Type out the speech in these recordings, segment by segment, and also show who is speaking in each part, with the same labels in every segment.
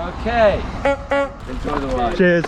Speaker 1: Okay. Enjoy the ride.
Speaker 2: Cheers.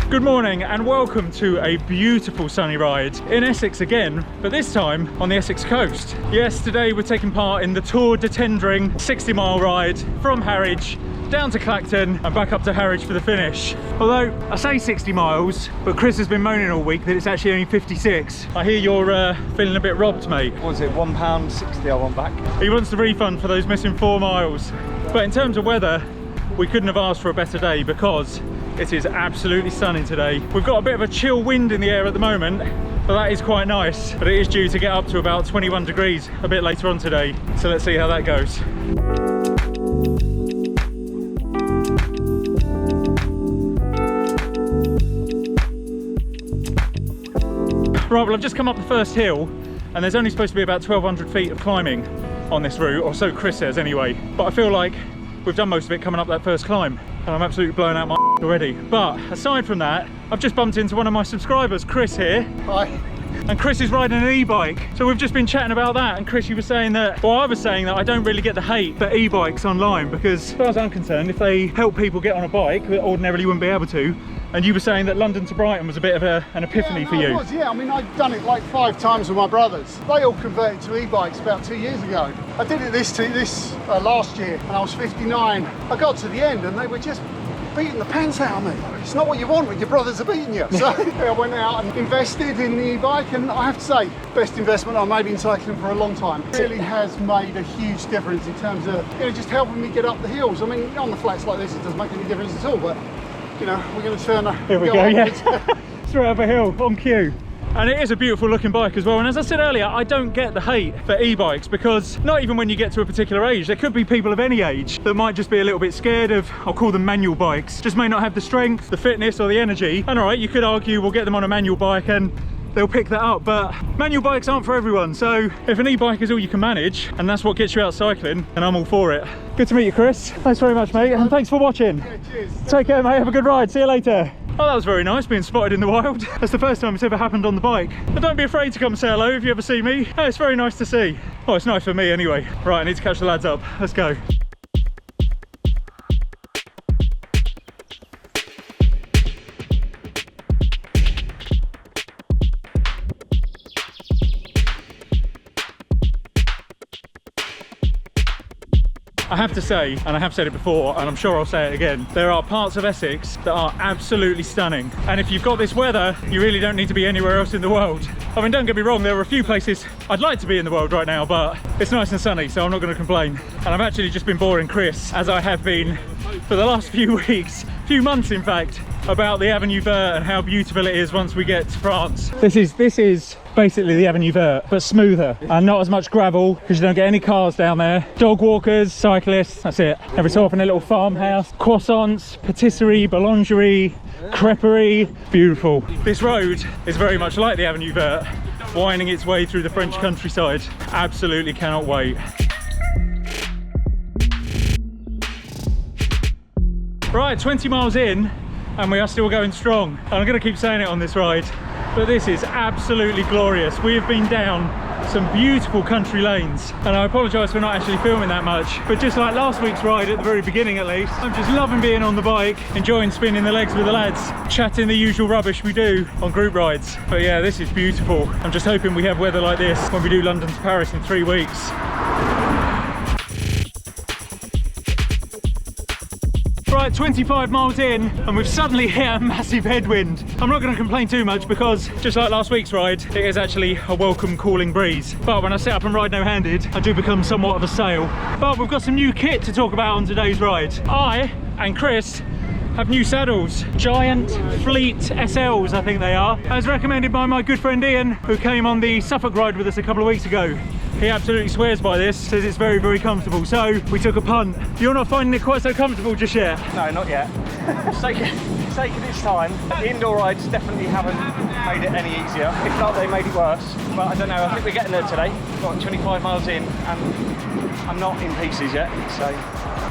Speaker 2: Good morning and welcome to a beautiful sunny ride in Essex again, but this time on the Essex coast. Yes, today we're taking part in the Tour de Tendring 60-mile ride from Harwich down to Clacton and back up to Harwich for the finish. Although I say 60 miles, but Chris has been moaning all week that it's actually only 56. I hear you're feeling a bit robbed, mate.
Speaker 1: What was it, £1.60 I want back?
Speaker 2: He wants the refund for those missing 4 miles. But in terms of weather, we couldn't have asked for a better day because it is absolutely stunning today. We've got a bit of a chill wind in the air at the moment, but that is quite nice. But it is due to get up to about 21 degrees a bit later on today. So let's see how that goes. Right, well I've just come up the first hill and there's only supposed to be about 1,200 feet of climbing on this route, or so Chris says anyway. But I feel like we've done most of it coming up that first climb and I'm absolutely blown out my already. But aside from that, I've just bumped into one of my subscribers, Chris here.
Speaker 3: Hi.
Speaker 2: And Chris is riding an e-bike. So we've just been chatting about that, and Chris, you were saying that, well, I was saying that I don't really get the hate for e-bikes online because as far as I'm concerned, if they help people get on a bike that ordinarily wouldn't be able to, and you were saying that London to Brighton was a bit of an epiphany for you.
Speaker 3: It was, yeah. I mean, I'd done it like 5 times with my brothers. They all converted to e-bikes about 2 years ago. I did it this last year, and I was 59. I got to the end, and they were just beating the pants out of me. It's not what you want when your brothers are beating you. So I went out and invested in the e-bike, and I have to say, best investment I've made in cycling for a long time. It really has made a huge difference in terms of, you know, just helping me get up the hills. I mean, on the flats like this, it doesn't make any difference at all, but you know, we're going to turn a...
Speaker 2: Here we go, yeah. Straight up a hill, on cue. And it is a beautiful looking bike as well. And as I said earlier, I don't get the hate for e-bikes because not even when you get to a particular age, there could be people of any age that might just be a little bit scared of, I'll call them manual bikes, just may not have the strength, the fitness or the energy. And all right, you could argue we'll get them on a manual bike and they'll pick that up, but manual bikes aren't for everyone. So if an e-bike is all you can manage and that's what gets you out cycling, then I'm all for it. Good to meet you, Chris. Thanks very much, mate, and thanks for watching.
Speaker 3: Yeah, cheers.
Speaker 2: Take care, mate. Have a good ride. See you later. Oh, that was very nice, being spotted in the wild. That's the first time it's ever happened on the bike. But don't be afraid to come say hello if you ever see me. Oh, it's very nice to see. Oh, it's nice for me anyway. Right, I need to catch the lads up. Let's go. I have to say, and I have said it before, and I'm sure I'll say it again, there are parts of Essex that are absolutely stunning. And if you've got this weather, you really don't need to be anywhere else in the world. I mean, don't get me wrong, there are a few places I'd like to be in the world right now, but it's nice and sunny, so I'm not going to complain. And I've actually just been boring Chris, as I have been for the last few weeks, few months in fact, about the Avenue Verte and how beautiful it is once we get to France. This is basically the Avenue Verte, but smoother and not as much gravel because you don't get any cars down there. Dog walkers, cyclists, that's it. Every so often a little farmhouse, croissants, patisserie, boulangerie, creperie, beautiful. This road is very much like the Avenue Verte, winding its way through the French countryside. Absolutely cannot wait. Right, 20 miles in and we are still going strong. And I'm going to keep saying it on this ride, but this is absolutely glorious. We have been down some beautiful country lanes, and I apologise for not actually filming that much, but just like last week's ride at the very beginning at least, I'm just loving being on the bike, enjoying spinning the legs with the lads, chatting the usual rubbish we do on group rides. But yeah, this is beautiful. I'm just hoping we have weather like this when we do London to Paris in 3 weeks. Right, 25 miles in and we've suddenly hit a massive headwind. I'm not going to complain too much because just like last week's ride, it is actually a welcome cooling breeze. But when I set up and ride no-handed, I do become somewhat of a sail. But we've got some new kit to talk about on today's ride. I and Chris have new saddles, Giant Fleet SLs I think they are, as recommended by my good friend Ian, who came on the Suffolk ride with us a couple of weeks ago. He absolutely swears by this, says it's very, very comfortable. So we took a punt. You're not finding it quite so comfortable just yet?
Speaker 4: No, not yet. It's taken its time. The indoor rides definitely haven't made it any easier. If not, they made it worse. But I don't know, I think we're getting there today. Got 25 miles in and I'm not in pieces yet, so.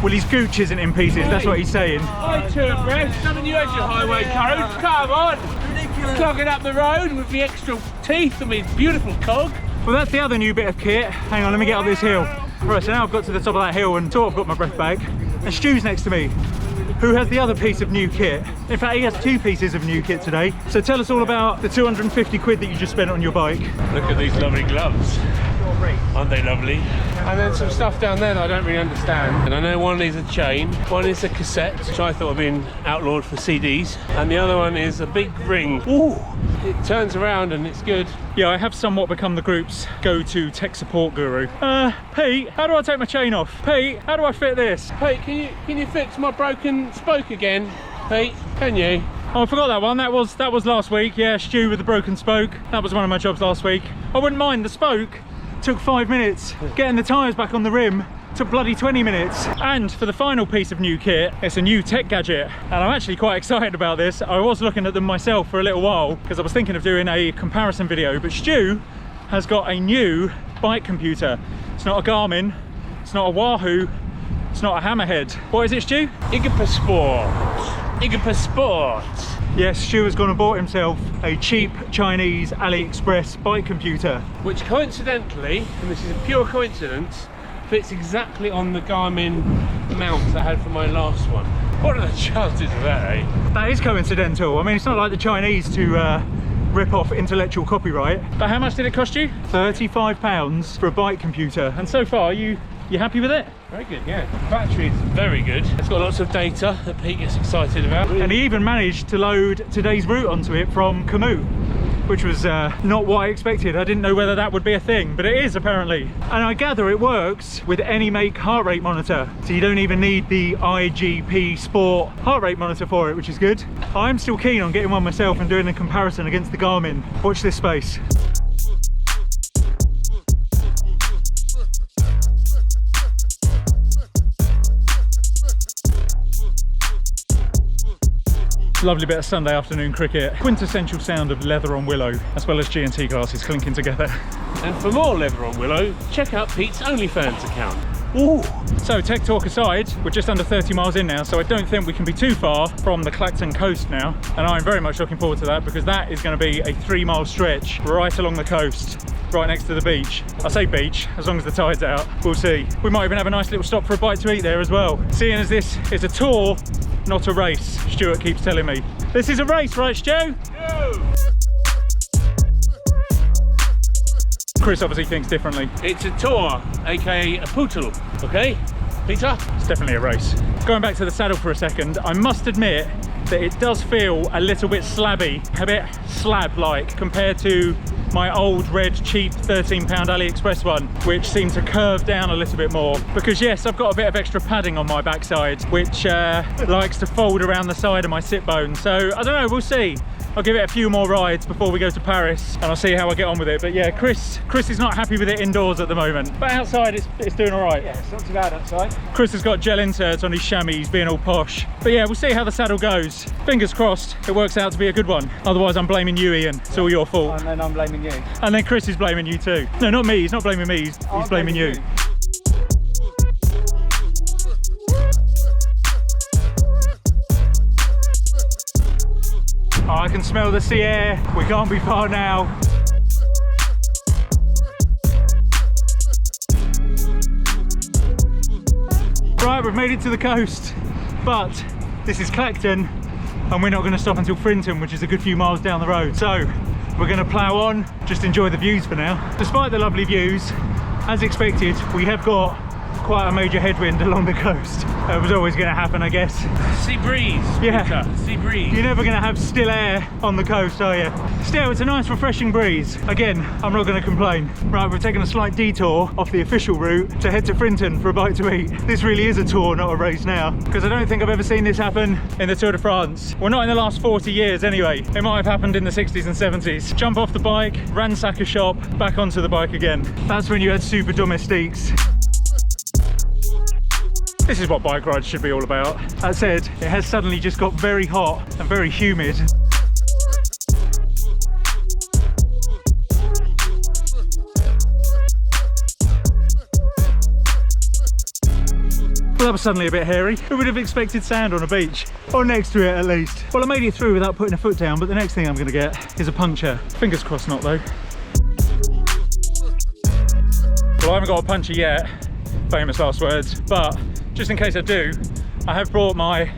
Speaker 2: Well, his gooch isn't in pieces, that's what he's saying.
Speaker 5: I turn fresh, haven't you had your highway courage? Come on! Ridiculous. Clogging up the road with the extra teeth and my beautiful cog.
Speaker 2: Well, that's the other new bit of kit. Hang on, let me get up this hill. Right, so now I've got to the top of that hill and sort of got my breath back. And Stu's next to me, who has the other piece of new kit. In fact, he has 2 pieces of new kit today. So tell us all about the 250 quid that you just spent on your bike.
Speaker 5: Look at these lovely gloves. Aren't they lovely? And then some stuff down there that I don't really understand. And I know one is a chain, one is a cassette, which I thought had been outlawed for CDs, and the other one is a big ring. Ooh, it turns around and it's good.
Speaker 2: Yeah, I have somewhat become the group's go-to tech support guru. Pete, how do I take my chain off? Pete, how do I fit this?
Speaker 5: Pete, can you fix my broken spoke again? Pete, can you?
Speaker 2: Oh, I forgot that one. That was last week. Yeah, Stu with the broken spoke. That was one of my jobs last week. I wouldn't mind. The spoke took 5 minutes. Getting the tyres back on the rim took bloody 20 minutes. And for the final piece of new kit, it's a new tech gadget. And I'm actually quite excited about this. I was looking at them myself for a little while because I was thinking of doing a comparison video, but Stu has got a new bike computer. It's not a Garmin, it's not a Wahoo, it's not a Hammerhead. What is it, Stu?
Speaker 5: Igapa Sport. Igapa Sport.
Speaker 2: Yes, Stu has gone and bought himself a cheap Chinese AliExpress bike computer.
Speaker 5: Which coincidentally, and this is a pure coincidence, fits exactly on the Garmin mounts I had for my last one. What are the chances of that, eh?
Speaker 2: That is coincidental. I mean, it's not like the Chinese to rip off intellectual copyright. But how much did it cost you? £35 for a bike computer. And so far, you happy with it?
Speaker 5: Very good, yeah. The battery is very good. It's got lots of data that Pete gets excited about.
Speaker 2: And he even managed to load today's route onto it from Komoot, which was not what I expected. I didn't know whether that would be a thing, but it is apparently. And I gather it works with any make heart rate monitor. So you don't even need the IGP Sport heart rate monitor for it, which is good. I'm still keen on getting one myself and doing a comparison against the Garmin. Watch this space. Lovely bit of Sunday afternoon cricket. Quintessential sound of leather on willow, as well as G&T glasses clinking together.
Speaker 5: And for more leather on willow, check out Pete's OnlyFans account.
Speaker 2: Ooh. So tech talk aside, we're just under 30 miles in now, so I don't think we can be too far from the Clacton coast now. And I'm very much looking forward to that because that is going to be a 3-mile stretch right along the coast, right next to the beach. I say beach, as long as the tide's out, we'll see. We might even have a nice little stop for a bite to eat there as well. Seeing as this is a tour, not a race, Stuart keeps telling me. This is a race, right, Stu?
Speaker 5: No.
Speaker 2: Chris obviously thinks differently.
Speaker 5: It's a tour, aka a poodle, okay? Peter?
Speaker 2: It's definitely a race. Going back to the saddle for a second, I must admit that it does feel a little bit slabby, a bit slab-like compared to my old red cheap £13 AliExpress one, which seemed to curve down a little bit more. Because yes, I've got a bit of extra padding on my backside, which likes to fold around the side of my sit bone. So I don't know, we'll see. I'll give it a few more rides before we go to Paris and I'll see how I get on with it. But yeah, Chris is not happy with it indoors at the moment. But outside it's doing all right.
Speaker 4: Yeah, it's not too bad outside.
Speaker 2: Chris has got gel inserts on his chamois, being all posh. But yeah, we'll see how the saddle goes. Fingers crossed it works out to be a good one. Otherwise I'm blaming you, Ian. It's all your fault.
Speaker 4: And then I'm blaming you.
Speaker 2: And then Chris is blaming you too. No, not me, he's not blaming me, he's blaming you. Oh, I can smell the sea air. We can't be far now. Right, we've made it to the coast, but this is Clacton and we're not going to stop until Frinton, which is a good few miles down the road. So we're going to plough on, just enjoy the views for now. Despite the lovely views, as expected, we have got quite a major headwind along the coast. It was always going to happen, I guess.
Speaker 5: Sea breeze.
Speaker 2: Yeah.
Speaker 5: Peter, sea breeze.
Speaker 2: You're never going to have still air on the coast, are you? Still, it's a nice refreshing breeze. Again, I'm not going to complain. Right, we're taking a slight detour off the official route to head to Frinton for a bite to eat. This really is a tour, not a race now, because I don't think I've ever seen this happen in the Tour de France. Well, not in the last 40 years anyway. It might have happened in the 60s and 70s. Jump off the bike, ransack a shop, back onto the bike again. That's when you had super domestiques. This is what bike rides should be all about. That said, it has suddenly just got very hot and very humid. Well, that was suddenly a bit hairy. Who would have expected sand on a beach? Or next to it, at least. Well, I made it through without putting a foot down, but the next thing I'm going to get is a puncture. Fingers crossed not, though. Well, I haven't got a puncture yet, famous last words, but just in case I do, I have brought my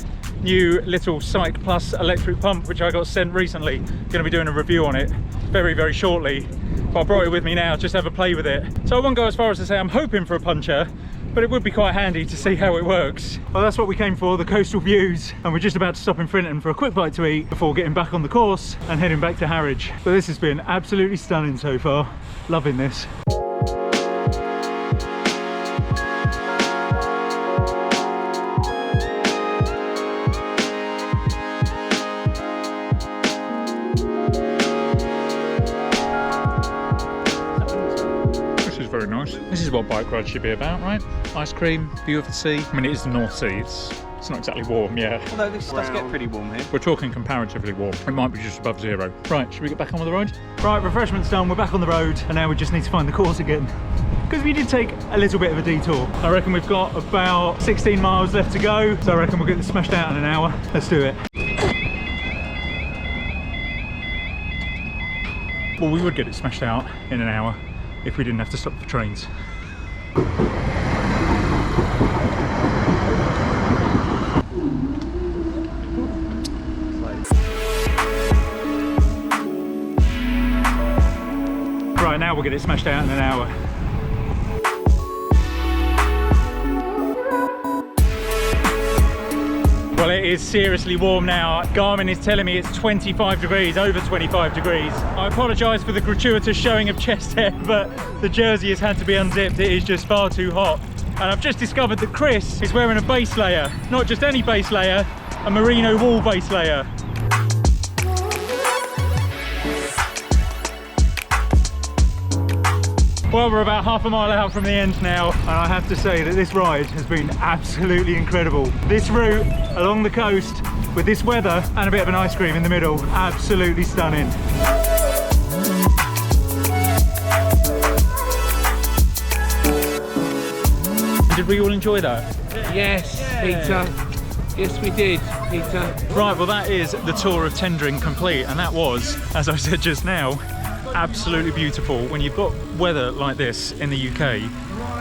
Speaker 2: new little Cyc Plus electric pump, which I got sent recently. Going to be doing a review on it very, very shortly. But I brought it with me now, just have a play with it. So I won't go as far as to say I'm hoping for a puncher, but it would be quite handy to see how it works. Well, that's what we came for, the coastal views, and we're just about to stop in Frinton for a quick bite to eat before getting back on the course and heading back to Harwich. But this has been absolutely stunning so far. Loving this. Very nice. This is what bike rides should be about, right? Ice cream, view of the sea. I mean, it is the North Sea. It's not exactly warm, yeah.
Speaker 1: Although this does get pretty warm here.
Speaker 2: We're talking comparatively warm. It might be just above zero. Right, should we get back on with the ride? Right, refreshment's done. We're back on the road, and now we just need to find the course again. Because we did take a little bit of a detour. I reckon we've got about 16 miles left to go, so I reckon we'll get this smashed out in an hour. Let's do it. Well, we would get it smashed out in an hour if we didn't have to stop for trains. Right, now we'll get it smashed out in an hour. Well, it is seriously warm now. Garmin is telling me it's 25 degrees, over 25 degrees. I apologise for the gratuitous showing of chest hair, but the jersey has had to be unzipped. It is just far too hot. And I've just discovered that Chris is wearing a base layer. Not just any base layer, a merino wool base layer. Well, we're about half a mile out from the end now, and I have to say that this ride has been absolutely incredible. This route along the coast with this weather and a bit of an ice cream in the middle, absolutely stunning. Did we all enjoy that?
Speaker 5: Yes, Peter. Yes, we did, Peter.
Speaker 2: Right, well that is the tour of Tendring complete, and that was, as I said just now, absolutely beautiful. When you've got weather like this in the UK,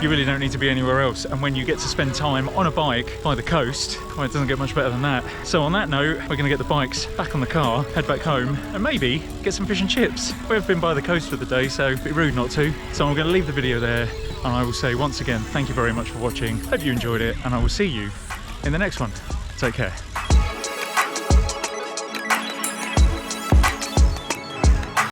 Speaker 2: you really don't need to be anywhere else, and when you get to spend time on a bike by the coast, well, it doesn't get much better than that. So on that note, we're going to get the bikes back on the car, head back home, and maybe get some fish and chips. We've been by the coast for the day, so it'd be rude not to. So I'm going to leave the video there, and I will say once again, thank you very much for watching. Hope you enjoyed it, and I will see you in the next one. Take care.